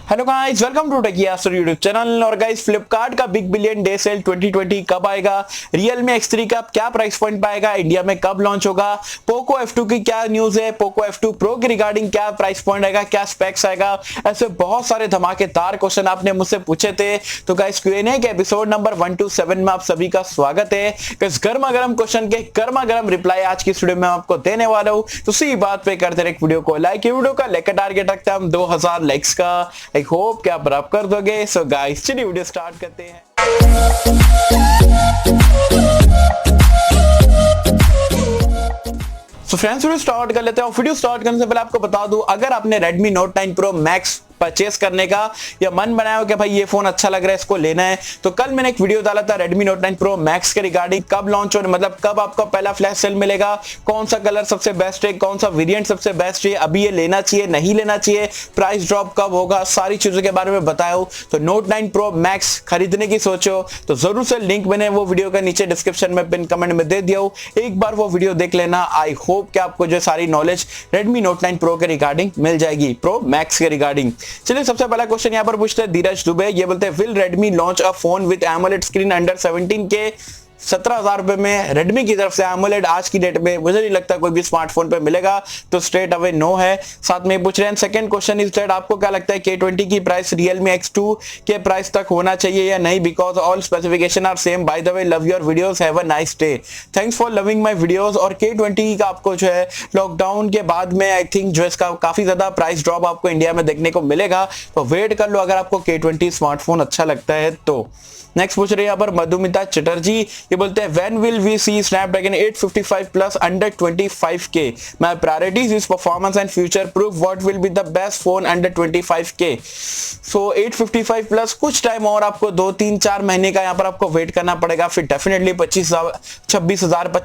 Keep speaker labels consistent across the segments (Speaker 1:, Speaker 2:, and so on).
Speaker 1: Hello guys, welcome to techie Yasir YouTube channel. और guys, Flipkart का big billion day cell 2020 कब आएगा, Realme X3 का क्या प्राइस पॉइंट पाएगा, इंडिया में कब लॉन्च होगा, पोको F2 की क्या न्यूज है, पोको F2 प्रो के रिगार्डिंग क्या प्राइस पॉइंट आएगा, क्या स्पेक्स आएगा, ऐसे बहुत सारे धमाकेदार क्वेश्चन आपने मुझसे पूछे थे। तो गाइस, Q&A के एपिसोड नंबर 127 में आप सभी का स्वागत है। गाइस, गर्मा गर्म क्वेश्चन के गर्मा गर्म रिप्लाई आज की वीडियो में आपको देने वाला हूं। तो उसी बात पे करते रहे वीडियो को लाइक। वीडियो का लेकर टारगेट रखते हैं हम 2000 लाइक्स का। आई होप कि आप बराबर कर दोगे। सो गाइस, चलिए वीडियो स्टार्ट करते हैं। सो फ्रेंड्स, वीडियो स्टार्ट कर लेते हैं। और वीडियो स्टार्ट करने से पहले आपको बता दूं, अगर आपने Redmi Note 9 Pro Max purchase करने का या मन बनाया हो कि भाई ये फोन अच्छा लग रहा है, इसको लेना है, तो कल मैंने एक वीडियो डाला था Redmi Note 9 Pro Max के रिगार्डिंग कब लॉन्च हो, मतलब कब आपका पहला फ्लैश सेल मिलेगा, कौन सा कलर सबसे बेस्ट है, कौन सा वेरिएंट सबसे बेस्ट है, अभी ये लेना चाहिए नहीं लेना चाहिए, प्राइस ड्रॉप कब होगा, सारी चीजों के बारे में बताया हूं। तो Note 9 Pro Max खरीदने की सोचो तो जरूर से लिंक मैंने वो वीडियो का नीचे डिस्क्रिप्शन में पिन कमेंट में दे दिया हूं, एक बार वो वीडियो देख लेना। आई होप कि आपको जो सारी नॉलेज Redmi Note 9 Pro के रिगार्डिंग मिल जाएगी, Pro Max के रिगार्डिंग। चलिए, सबसे पहला क्वेश्चन यहां पर पूछते हैं धीरज दुबे। ये बोलते हैं, will Redmi launch a phone with AMOLED screen under 17 के? 17,000 रुपए में रेडमी की तरफ से एमोलेड आज की डेट में मुझे नहीं लगता कोई भी स्मार्टफोन पे मिलेगा, तो स्ट्रेट अवे नो है। साथ में पूछ रहे हैं सेकंड क्वेश्चन इज दैट, आपको क्या लगता है K20 की प्राइस Realme X2 के प्राइस तक होना चाहिए या नहीं, because all specification are same. By the way, love your videos, have a nice day, thanks for loving my videos. और K20 का आपको जो है लॉकडाउन के बाद में आई थिंक जो इसका काफी ज्यादा प्राइस ड्रॉप आपको इंडिया में देखने को मिलेगा, तो वेट कर लो अगर आपको K20 स्मार्टफोन अच्छा लगता है तो। नेक्स्ट पूछ रहे हैं यहाँ पर मधुमिता चटर्जी। ये बोलते हैं, when will we see Snapdragon 855 plus under 25K? My priorities is performance and future proof, what will be the best phone under 25K? So 855 plus कुछ टाइम और आपको 2-3-4 महीने का यहाँ पर आपको वेट करना पड़ेगा, फिर डेफिनेटली 25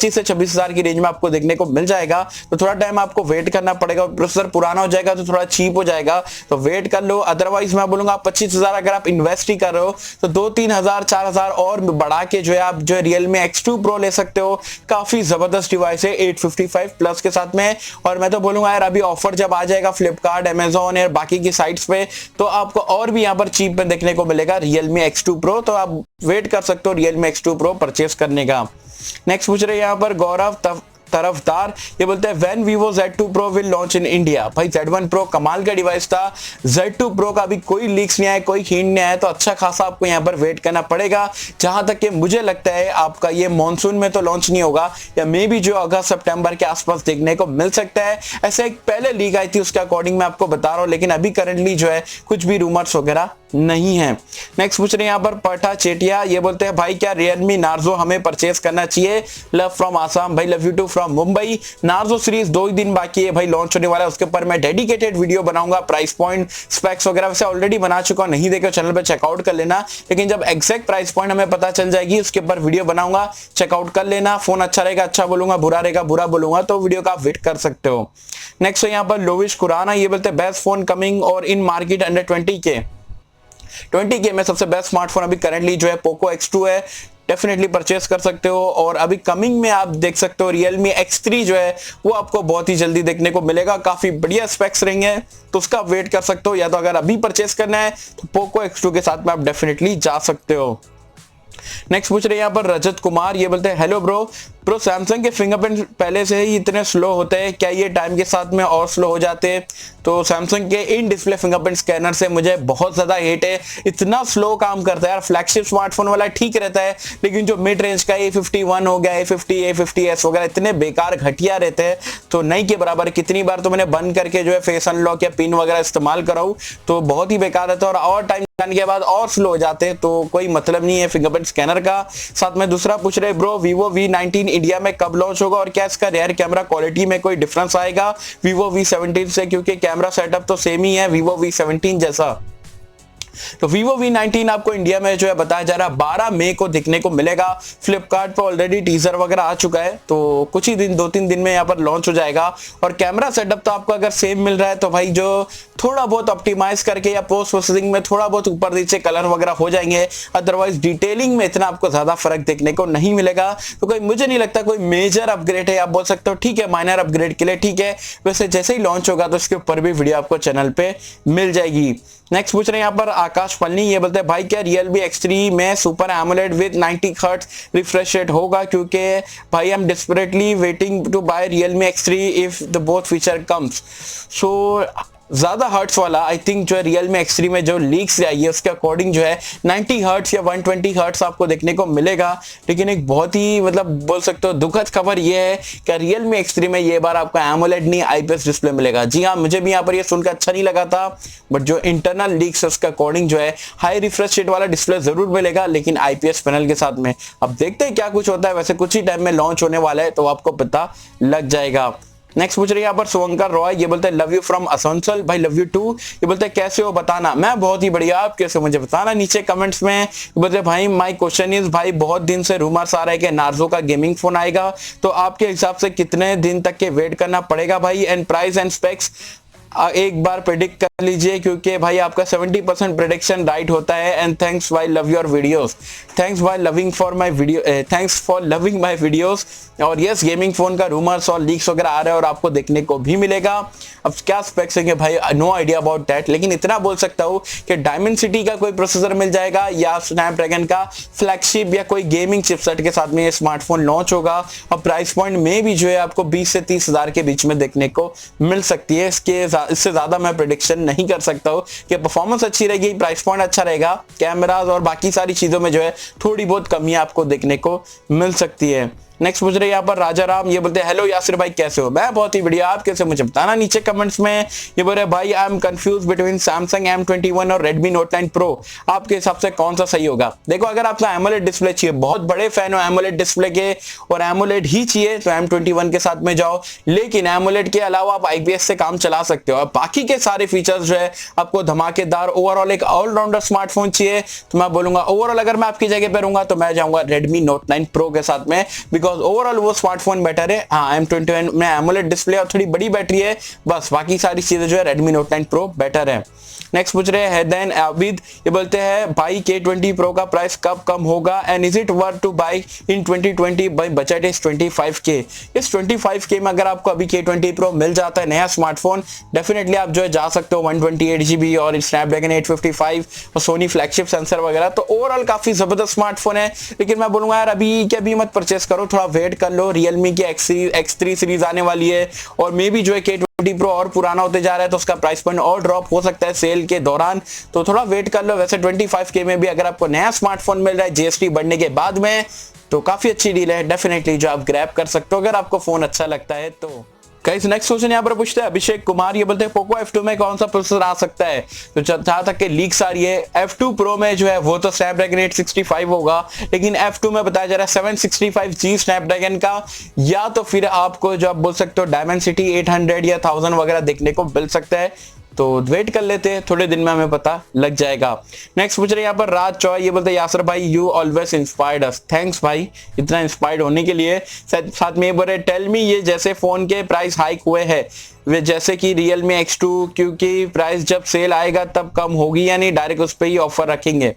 Speaker 1: से 26,000 की रेंज में आपको देखने को मिल जाएगा। तो थोड़ा टाइम आपको वेट करना पड़ेगा, प्रोसेसर पुराना हो जाएगा तो थोड़ा चीप हो जाएगा, तो वेट कर लो। अदरवाइज मैं बोलूंगा 25,000 अगर आप इन्वेस्ट ही कर रहे हो तो 2-3,000 4,000 और बढ़ा के जो है आप जो Realme X2 Pro ले सकते हो। काफी जबरदस्त डिवाइस है 855 प्लस के साथ में। और मैं तो बोलूंगा यार, अभी ऑफर जब आ जाएगा फ्लिपकार्ट, अमेजोन और बाकी की साइट्स पे, तो आपको और भी यहाँ पर चीप में देखने को मिलेगा Realme X2 Pro, तो आप वेट कर सकते हो Realme X2 Pro परचेस करने का। नेक्स्ट पूछ रहे हैं यहाँ पर गौरव तरफदार। ये बोलते हैं, when Vivo Z2 Pro will launch in India? भाई Z1 Pro कमाल का डिवाइस था, Z2 Pro का अभी कोई लीक्स नहीं आया, कोई हिंट नहीं आया, तो अच्छा खासा आपको यहाँ पर वेट करना पड़ेगा। जहां तक कि मुझे लगता है आपका ये मॉनसून में तो लॉन्च नहीं होगा, या मे बी जो अगस्त सितंबर के आसपास देखने को मिल सकता है। ऐसे एक पहले लीक आई थी, उसके अकॉर्डिंग मैं आपको बता रहा हूँ, लेकिन अभी करंटली जो है कुछ भी रूमर्स वगैरह नहीं है। नेक्स्ट पूछ रहे हैं यहाँ पर पठा चेटिया। ये बोलते हैं, भाई क्या Realme Narzo हमें परचेस करना चाहिए? Love from Assam. भाई love you too from Mumbai. Narzo series 2 ही दिन बाकी है भाई, लॉन्च होने वाला है, उसके ऊपर मैं डेडिकेटेड वीडियो बनाऊंगा, प्राइस पॉइंट स्पेक्स वगैरह वैसे ऑलरेडी बना चुका हूं, नहीं देखे चैनल पे चेकआउट कर लेना। लेकिन जब एग्जैक्ट प्राइस पॉइंट हमें पता चल जाएगी उसके ऊपर वीडियो बनाऊंगा, चेकआउट कर लेना। फोन अच्छा रहेगा अच्छा बोलूंगा, बुरा रहेगा बुरा बोलूंगा, तो वीडियो का आप वेट कर सकते हो। नेक्स्ट है यहाँ पर लोविश खुराना। ये बोलते हैं, बेस्ट फोन कमिंग और इन मार्केट अंडर 20K में सबसे बेस्ट स्मार्टफोन अभी करंटली जो है Poco X2 है, डेफिनेटली परचेस कर सकते हो। और अभी कमिंग में आप देख सकते हो Realme X3 जो है वो आपको बहुत ही जल्दी देखने को मिलेगा, काफी बढ़िया स्पेक्स रहेंगे, तो उसका वेट कर सकते हो। या तो अगर अभी परचेस करना है तो Poco X2 के साथ में आप डेफिनेटली जा सकते हो। नेक्स्ट पूछ रहे हैं यहाँ पर रजत कुमार। ये बोलते हैं, हेलो ब्रो सैमसंग के फिंगरप्रिंट पहले से ही इतने स्लो होते हैं, क्या ये टाइम के साथ में और स्लो हो जाते हैं? तो सैमसंग के इन डिस्प्ले फिंगरप्रिंट स्कैनर से मुझे बहुत ज्यादा हेट है, इतना स्लो काम करता है यार। फ्लैगशिप स्मार्टफोन वाला ठीक रहता है, लेकिन जो मिड रेंज का A51 हो गया, A50s वगैरह इतने बेकार घटिया रहते हैं, तो नहीं के बराबर। कितनी बार तो मैंने बंद करके जो है फेस अनलॉक या पिन वगैरह इस्तेमाल कराऊं, तो बहुत ही बेकार रहता है, और टाइम के बाद और स्लो हो जाते हैं, तो कोई मतलब नहीं है फिंगरप्रिंट स्कैनर का। साथ में दूसरा पूछ रहे ब्रो, Vivo V19 इंडिया में कब लॉन्च होगा और क्या इसका रियर कैमरा क्वालिटी में कोई डिफरेंस आएगा Vivo V17 से? क्योंकि कैमरा सेटअप तो सेम ही है Vivo V17 जैसा। तो Vivo V19 आपको इंडिया में जो है बताया जा रहा है 12 मई को दिखने को मिलेगा। फ्लिपकार्ट पर ऑलरेडी टीजर वगैरह आ चुका है, तो कुछ ही दिन 2-3 दिन में यहाँ पर लॉन्च हो जाएगा। और कैमरा सेटअप तो आपको अगर सेम मिल रहा है तो भाई जो थोड़ा बहुत ऑप्टिमाइज करके या पोस्ट प्रोसेसिंग में थोड़ा बहुत ऊपर नीचे कलर वगैरह हो जाएंगे, अदरवाइज डिटेलिंग में इतना आपको ज्यादा फर्क देखने को नहीं मिलेगा। तो कोई मुझे नहीं लगता कोई मेजर अपग्रेड है, आप बोल सकते हो ठीक है माइनर अपग्रेड के लिए ठीक है। वैसे जैसे ही लॉन्च होगा तो इसके ऊपर भी वीडियो आपको चैनल पे मिल जाएगी। नेक्स्ट पूछ रहे हैं यहाँ पर आकाश पलनी, ये बोलते हैं भाई क्या Realme X3 में super AMOLED with 90 hertz refresh rate होगा, क्योंकि भाई I am desperately waiting to buy Realme X3 if the both feature comes. So ज्यादा हर्ट्स वाला आई थिंक जो है Realme X3 में जो लीक्स आई है उसके अकॉर्डिंग जो है 90 हर्ट्स या 120 हर्ट्स आपको देखने को मिलेगा। लेकिन एक बहुत ही मतलब बोल सकते हो दुखद खबर ये है कि Realme X3 में ये बार आपको एमोलेड नहीं IPS डिस्प्ले मिलेगा। जी हाँ, मुझे भी यहाँ पर ये सुनकर अच्छा नहीं लगा था, बट जो इंटरनल लीक्स है उसके अकॉर्डिंग जो है हाई रिफ्रेश रेट वाला डिस्प्ले जरूर मिलेगा, लेकिन IPS पैनल के साथ में। अब देखते हैं क्या कुछ होता है, वैसे कुछ ही टाइम में लॉन्च होने वाला है तो आपको पता लग जाएगा। नेक्स्ट पूछ रही है यहाँ पर शुभंकर रॉय, ये बोलते हैं लव यू फ्रॉम असनसोल, भाई लव यू टू। ये बोलते हैं कैसे हो बताना, मैं बहुत ही बढ़िया, आप कैसे मुझे बताना नीचे कमेंट्स में। ये बोलते हैं भाई माय क्वेश्चन इज, भाई बहुत दिन से रूमर्स आ रहा है कि नार्जो का गेमिंग फोन आएगा, तो आपके हिसाब से कितने दिन तक के वेट करना पड़ेगा भाई, एंड प्राइस एंड स्पेक्स एक बार प्रेडिक्ट कर लीजिए, क्योंकि भाई आपका 70% प्रेडिक्शन राइट होता है। And thanks by love your videos, thanks by loving for my video, thanks for loving my videos. और यस, गेमिंग फोन का रूमर्स और लीक्स वगैरह आ रहे हैं और आपको देखने को भी मिलेगा। अब क्या स्पेक्स है भाई, नो आइडिया अबाउट दैट, लेकिन इतना बोल सकता हूँ कि डायमेंसिटी का कोई प्रोसेसर मिल जाएगा या स्नैपड्रैगन का फ्लैगशिप या कोई गेमिंग चिपसेट के साथ में ये स्मार्टफोन लॉन्च होगा। और प्राइस पॉइंट में भी जो है आपको 20 से 30 हजार के बीच में देखने को मिल सकती है। इससे ज्यादा मैं प्रेडिक्शन नहीं कर सकता हूँ कि परफॉर्मेंस अच्छी रहेगी, प्राइस पॉइंट अच्छा रहेगा, कैमरास और बाकी सारी चीजों में जो है थोड़ी बहुत कमियां आपको देखने को मिल सकती है। नेक्स्ट पूछ रहे हैं यहाँ पर राजा राम, ये बोलते हैं हेलो यासिर भाई कैसे हो, मैं बहुत ही बढ़िया, आप कैसे मुझे बताना नीचे कमेंट्स में। ये बोल रहे हैं भाई I M confuse between Samsung M21 और Redmi Note 9 Pro, आपके हिसाब से कौन सा सही होगा। देखो अगर आपको एमोलेड डिस्प्ले चाहिए, बहुत बड़े फैन हो एमोलेड डिस्प्ले के और एमोलेड ही चाहिए तो M21 के साथ में जाओ, लेकिन एमोलेड के अलावा आप IPS से काम चला सकते हो। और बाकी के सारे फीचर्स जो है आपको धमाकेदार ओवरऑल एक ऑलराउंडर स्मार्टफोन चाहिए तो मैं बोलूंगा ओवरऑल अगर मैं आपकी जगह पे रहूंगा तो मैं जाऊंगा Redmi Note 9 Pro के साथ में, बिकॉज ओवरऑल वो स्मार्टफोन बेटर है। हाँ, M21 में एमोलेड डिस्प्ले और थोड़ी बड़ी बैटरी है, बस बाकी सारी चीजें जो है Redmi Note 9 Pro बेटर है। नेक्स्ट पूछ रहे हैं देन आबिद, ये बोलते हैं भाई K20 Pro का प्राइस कब कम होगा and is it worth to buy in 2020 by budget is 25K। इस 25K में अगर आपको अभी K20 Pro मिल जाता है नया स्मार्टफोन, डेफिनेटली आप जो है जा सकते हो 128GB और स्नैपड्रैगन 855 और सोनी फ्लैगशिप सेंसर वगैरह, तो ओवरऑल काफी जबरदस्त स्मार्टफोन है। लेकिन मैं बोलूंगा यार अभी के अभी मत परचेस करो, थोड़ा वेट कर लो, Realme की X3 सीरीज आने वाली है और मे बी जो है K20 Pro और पुराना होते जा रहा है तो उसका प्राइस पॉइंट और ड्रॉप हो सकता है सेल के दौरान, तो थोड़ा वेट कर लो। वैसे 25K में भी अगर आपको नया स्मार्टफोन मिल रहा है GST बढ़ने के बाद में तो काफी अच्छी डील है, डेफिनेटली जो आप ग्रैब कर सकते हो अगर आपको फोन अच्छा लगता है तो। गाइस नेक्स्ट क्वेश्चन यहाँ पर पूछते हैं अभिषेक कुमार, ये बोलते हैं पोको F2 में कौन सा प्रोसेसर आ सकता है। तो जहां तक के लीक्स आ रही है F2 Pro में जो है वो तो स्नैपड्रैगन 865 होगा, लेकिन F2 में बताया जा रहा है 765G स्नैपड्रैगन का, या तो फिर आपको जो आप बोल सकते हो डायमेंसिटी 800 या 1000 वगैरह देखने को मिल सकता है। तो वेट कर लेते हैं, थोड़े दिन में हमें पता लग जाएगा। नेक्स्ट पूछ रहे हैं यहाँ पर राज चौय, ये बोलते हैं यासर भाई you always inspired us, thanks भाई इतना इंस्पायर्ड होने के लिए। साथ में ये बोल रहे टेल मी, ये जैसे फोन के प्राइस हाइक हुए हैं वे जैसे कि Realme X2, क्योंकि प्राइस जब सेल आएगा तब कम होगी या नहीं डायरेक्ट उस पर ही ऑफर रखेंगे।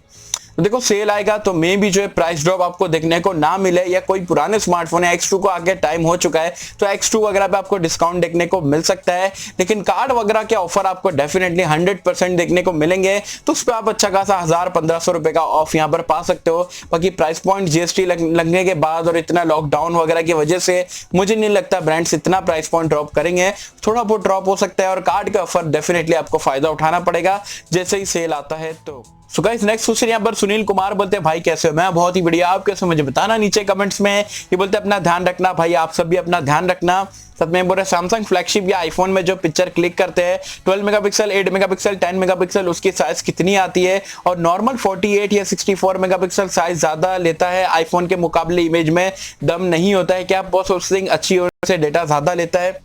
Speaker 1: तो देखो सेल आएगा तो मे भी जो है प्राइस ड्रॉप आपको देखने को ना मिले, या कोई पुराने स्मार्टफोन है X2 को आगे टाइम हो चुका है तो X2 वगैरह पे आपको डिस्काउंट देखने को मिल सकता है, लेकिन कार्ड वगैरह के ऑफर आपको डेफिनेटली 100% देखने को मिलेंगे, तो उस पर आप अच्छा खासा 1000-1500 रुपए का ऑफ यहाँ पर पा सकते हो। बाकी प्राइस पॉइंट GST लगने के बाद और इतना लॉकडाउन वगैरह की वजह से मुझे नहीं लगता ब्रांड्स इतना प्राइस पॉइंट ड्रॉप करेंगे, थोड़ा बहुत ड्रॉप हो सकता है और कार्ड का ऑफर डेफिनेटली आपको फायदा उठाना पड़ेगा जैसे ही सेल आता है तो। सो गाइस नेक्स्ट क्वेश्चन यहाँ पर सुनील कुमार बोलते हैं भाई कैसे हो, मैं बहुत ही बढ़िया, आप कैसे मुझे बताना नीचे कमेंट्स में। ये बोलते हैं अपना ध्यान रखना भाई, आप सब भी अपना ध्यान रखना। साथ में बोल रहे सैमसंग फ्लैगशिप या आईफोन में जो पिक्चर क्लिक करते हैं 12 मेगापिक्सल, 8 मेगापिक्सल, 10 मेगापिक्सल, उसकी साइज कितनी आती है, और नॉर्मल 48 या 64 मेगापिक्सल साइज ज्यादा लेता है आईफोन के मुकाबले, इमेज में दम नहीं होता है, क्या प्रोसेसिंग अच्छी होने से डेटा ज्यादा लेता है।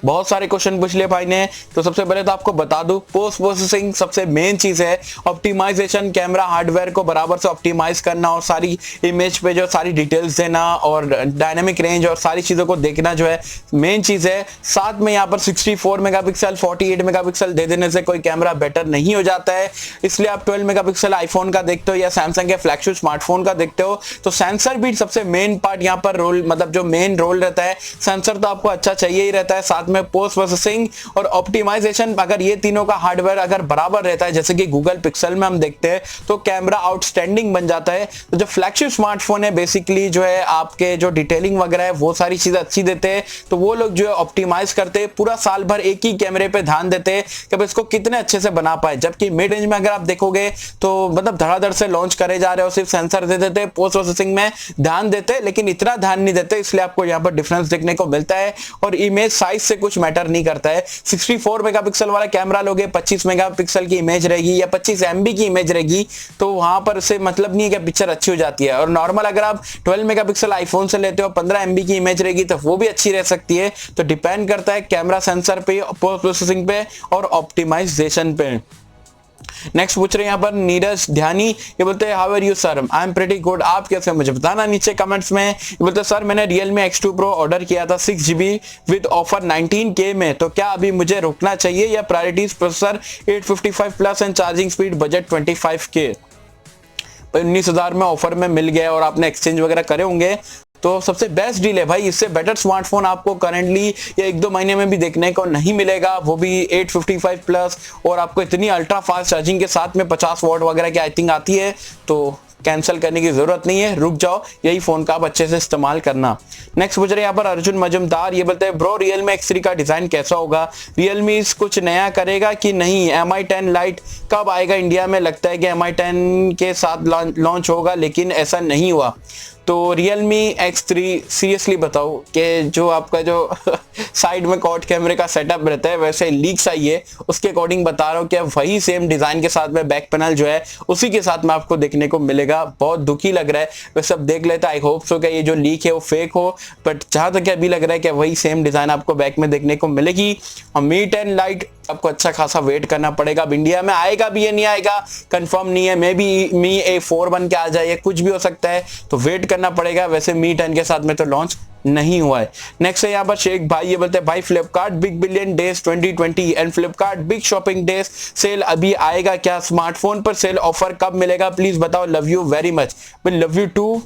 Speaker 1: बहुत सारे क्वेश्चन पूछ लिए भाई ने। तो सबसे पहले तो आपको बता दूं, पोस्ट प्रोसेसिंग सबसे मेन चीज है। ऑप्टिमाइजेशन, कैमरा हार्डवेयर को बराबर से ऑप्टिमाइज करना और सारी इमेज पे जो सारी डिटेल्स देना और डायनामिक रेंज और सारी चीजों को देखना जो है मेन चीज है। साथ में यहाँ पर 64 मेगापिक्सल 48 मेगापिक्सल दे देने से कोई कैमरा बेटर नहीं हो जाता है, इसलिए आप 12 मेगापिक्सल आईफोन का देखते हो या सैमसंग के फ्लैगशिप स्मार्टफोन का देखते हो तो सेंसर भी सबसे मेन पार्ट यहाँ पर रोल, मतलब जो मेन रोल रहता है, सेंसर तो आपको अच्छा चाहिए ही रहता है। साथ में पोस्ट प्रोसेसिंग और ऑप्टिमाइजेशन, अगर ये तीनों का हार्डवेयर अगर बराबर रहता है जैसे कि गूगल पिक्सल में हम देखते हैं तो कैमरा आउटस्टैंडिंग बन जाता है। तो जो फ्लैगशिप स्मार्टफोन है बेसिकली जो है आपके जो डिटेलिंग वगैरह है वो सारी चीजें अच्छी देते हैं, तो वो लोग जो है ऑप्टिमाइज करते हैं, पूरा साल भर एक ही कैमरे पे ध्यान देते हैं कि इसको कितने अच्छे से बना पाए। जबकि मिड रेंज में अगर आप देखोगे तो मतलब धड़ाधड़ से लॉन्च करे जा रहे हो, सिर्फ सेंसर दे देते, पोस्ट प्रोसेसिंग में ध्यान देते लेकिन इतना ध्यान नहीं देते, इसलिए आपको यहाँ पर डिफरेंस देखने को मिलता है। और इमेज साइज से कुछ मैटर नहीं करता है। 64 मेगापिक्सल वाला कैमरा लोगे, 25 मेगापिक्सल की इमेज रहेगी या 25 MB की इमेज रहेगी, तो वहां पर से मतलब नहीं है कि पिक्चर अच्छी हो जाती है। और नॉर्मल अगर आप 12 मेगापिक्सल आईफोन से लेते हो, 15 MB की इमेज रहेगी तो वो भी अच्छी रह सकती है। तो डिपेंड करता है कैमरा, सेंसर पे, पोस्ट प्रोसेसिंग पे और ऑप्टिमाइजेशन पे। नेक्स्ट पूछ रहे हैं यहाँ पर नीरज ध्यानी, ये बोलते हैं how are you sir, I am pretty good, आप कैसे, मुझे बताना नीचे कमेंट्स में। ये बोलते हैं सर मैंने Realme X2 Pro ऑर्डर किया था 6GB विद ऑफर 19K में, तो क्या अभी मुझे रुकना चाहिए या priorities processor 855 plus and charging speed budget 25K। 19,000 में ऑफर में मिल गया और आपने एक्सचेंज वगैरह करे होंगे तो सबसे बेस्ट डील है भाई। इससे बेटर स्मार्टफोन आपको करंटली या 1-2 महीने में भी देखने को नहीं मिलेगा, वो भी 855 प्लस और आपको इतनी अल्ट्रा फास्ट चार्जिंग के साथ में 50 वॉट वगैरह की आई थिंक आती है। तो कैंसिल करने की जरूरत नहीं है, रुक जाओ, यही फोन का आप अच्छे से इस्तेमाल करना। नेक्स्ट पूछ रहे हैं यहाँ पर अर्जुन मजमदार, ये बोलते हैं ब्रो Realme X3 का डिजाइन कैसा होगा, Realme कुछ नया करेगा कि नहीं, Mi10 Lite कब आएगा इंडिया में, लगता है कि Mi10 के साथ लॉन्च होगा लेकिन ऐसा नहीं हुआ। तो Realme X3 सीरियसली बताओ कि जो आपका जो साइड में कॉट कैमरे का सेटअप रहता है वैसे लीक्स आई है, उसके अकॉर्डिंग बता रहा हूँ कि वही सेम डिजाइन के साथ में बैक पैनल जो है उसी के साथ में आपको देखने को मिलेगा। बहुत दुखी लग रहा है, वैसे सब देख लेता, आई होप सो कि ये जो लीक है वो फेक हो, बट जहां तक अभी लग रहा है कि वही सेम डिजाइन आपको बैक में देखने को मिलेगी। और Mi 10 Lite आपको अच्छा खासा वेट करना पड़ेगा। अब इंडिया में आएगा भी या नहीं आएगा कंफर्म नहीं है, मे बी Mi A4 बन के आ जाए, कुछ भी हो सकता है, तो वेट करना पड़ेगा। वैसे Mi 10 के साथ में तो लॉन्च नहीं हुआ है। नेक्स्ट है यहाँ पर शेख भाई, ये बोलते हैं भाई Flipkart big billion days 2020 and Flipkart big shopping days cell अभी आएगा क्या, स्मार्टफोन पर सेल ऑफर कब मिलेगा, प्लीज बताओ, love you very much. Love you too.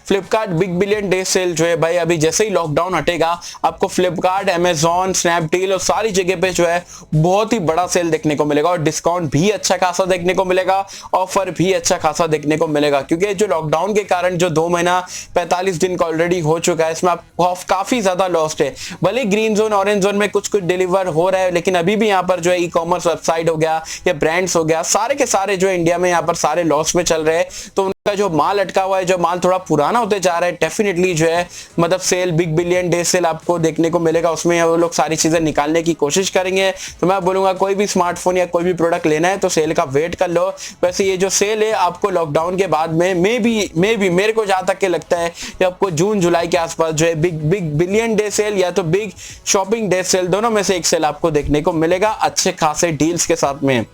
Speaker 1: Flipkart big billion day sale जो है भाई अभी जैसे ही लॉकडाउन हटेगा आपको फ्लिपकार्ट, अमेजॉन, स्नैपडील और सारी जगह पे जो है बहुत ही बड़ा सेल देखने को मिलेगा और डिस्काउंट भी अच्छा खासा देखने को मिलेगा, ऑफर भी अच्छा खासा देखने को मिलेगा। क्योंकि जो लॉकडाउन के कारण जो 2 महीना 45 दिन का ऑलरेडी हो चुका है, इसमें आपको काफी ज्यादा लॉस्ट है। भले ग्रीन जोन, ऑरेंज जोन में कुछ कुछ डिलीवर हो रहा है, लेकिन अभी भी यहाँ पर जो है ई कॉमर्स वेबसाइट हो गया या ब्रांड्स हो गया, सारे के सारे जो है इंडिया में यहाँ पर सारे लॉस में चल रहे हैं। तो का जो माल अटका हुआ है, जो माल थोड़ा पुराना होते जा रहा है, डेफिनेटली जो है मतलब sale, big billion day sale आपको देखने को मिलेगा। उसमें वो लोग सारी चीजें निकालने की कोशिश करेंगे। तो मैं बोलूंगा कोई भी स्मार्टफोन या कोई भी प्रोडक्ट लेना है तो सेल का वेट कर लो। वैसे ये जो सेल है आपको लॉकडाउन के बाद में मे बी मेरे को जहां तक के लगता है कि आपको जून जुलाई के आसपास जो है बिग बिलियन डे सेल या तो बिग शॉपिंग डे सेल, दोनों में से एक सेल आपको देखने को मिलेगा अच्छे खासे डील्स के साथ में।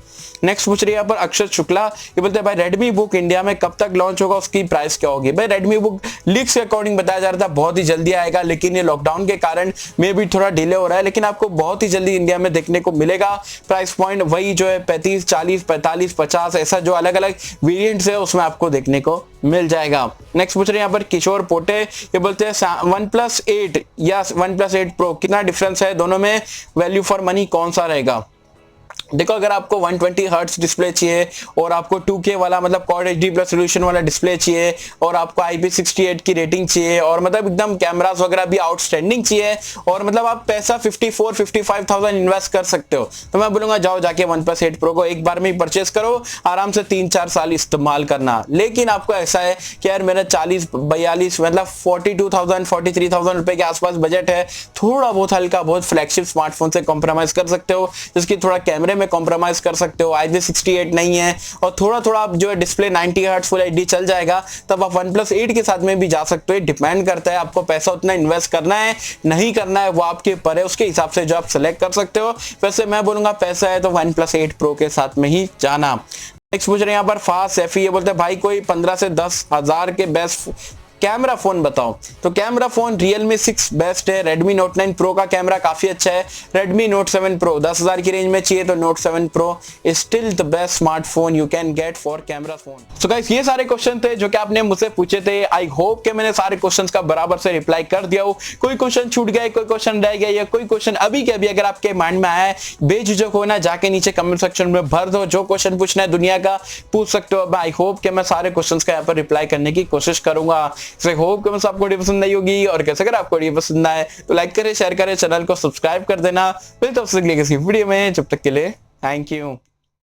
Speaker 1: नेक्स्ट पूछ रही है यहाँ पर अक्षर शुक्ला, ये बोलते हैं भाई रेडमी बुक इंडिया में कब तक लॉन्च होगा, उसकी प्राइस क्या होगी। भाई रेडमी बुक लीक्स के अकॉर्डिंग बताया जा रहा था बहुत ही जल्दी आएगा, लेकिन ये लॉकडाउन के कारण में भी थोड़ा डिले हो रहा है, लेकिन आपको बहुत ही जल्दी इंडिया में देखने को मिलेगा। प्राइस पॉइंट वही जो है 35, 40, 45, 50 ऐसा जो अलग अलग वेरिएंट्स है उसमें आपको देखने को मिल जाएगा। नेक्स्ट पूछ रहे हैं यहाँ पर किशोर पोटे, ये बोलते हैं OnePlus 8 या OnePlus 8 Pro कितना डिफरेंस है दोनों में, वैल्यू फॉर मनी कौन सा रहेगा। देखो अगर आपको 120 हर्ट्ज डिस्प्ले चाहिए और आपको 2K वाला मतलब क्वाड HD प्लस रेजोल्यूशन वाला डिस्प्ले चाहिए और आपको IP68 की रेटिंग चाहिए और मतलब एकदम कैमरास वगैरह भी आउटस्टैंडिंग चाहिए और मतलब आप पैसा 54-55,000 इन्वेस्ट कर सकते हो, तो मैं बोलूंगा जाओ जाके OnePlus 8 Pro को एक बार में ही परचेस करो, आराम से 3-4 साल इस्तेमाल करना। लेकिन आपको ऐसा है कि यार मेरा 40-42 मतलब 42,000-43,000 रुपए के आसपास बजट है, थोड़ा बहुत हल्का बहुत फ्लैगशिप स्मार्टफोन से कॉम्प्रोमाइज कर सकते हो जिसकी थोड़ा कैमरे कैमरे में कॉम्प्रोमाइज कर सकते हो, IP68 नहीं है और थोड़ा थोड़ा आप जो है डिस्प्ले 90 हर्ट्ज फुल एचडी चल जाएगा, तब आप OnePlus 8 के साथ में भी जा सकते हो। डिपेंड करता है आपको पैसा उतना इन्वेस्ट करना है नहीं करना है, वो आपके ऊपर है, उसके हिसाब से जो आप सेलेक्ट कर सकते हो। वैसे मैं बोलूंगा पैसा है तो OnePlus 8 Pro के साथ में ही जाना। नेक्स्ट पूछ रहे हैं यहाँ पर फास्ट एफी, ये बोलते हैं भाई कोई 15 से 10 हजार के बेस्ट कैमरा फोन बताओ। तो कैमरा फोन Realme 6 बेस्ट है, Redmi Note 9 Pro का कैमरा काफी अच्छा है, Redmi Note 7 Pro 10,000 की रेंज में चाहिए तो Note 7 Pro is still the best smartphone you can get for camera phone। So guys ये सारे क्वेश्चन थे जो कि आपने मुझसे पूछे थे। आई होप कि मैंने सारे क्वेश्चंस का बराबर से रिप्लाई कर दिया हो। कोई क्वेश्चन छूट गया, कोई क्वेश्चन रह गया या कोई क्वेश्चन अभी के अभी अगर आपके माइंड में आया है, बेझिझक होना जाके नीचे कमेंट सेक्शन में भर दो। जो क्वेश्चन पूछना है दुनिया का पूछ सकते हो। आई होप कि मैं सारे क्वेश्चंस का यहाँ पर रिप्लाई करने की कोशिश करूंगा। आई होप कि आपको वीडियो पसंद आई होगी और कैसे अगर आपको वीडियो पसंद आए तो लाइक करें, शेयर करें, चैनल को सब्सक्राइब कर देना। फिर तब तक के लिए किसी वीडियो में, जब तक के लिए थैंक यू।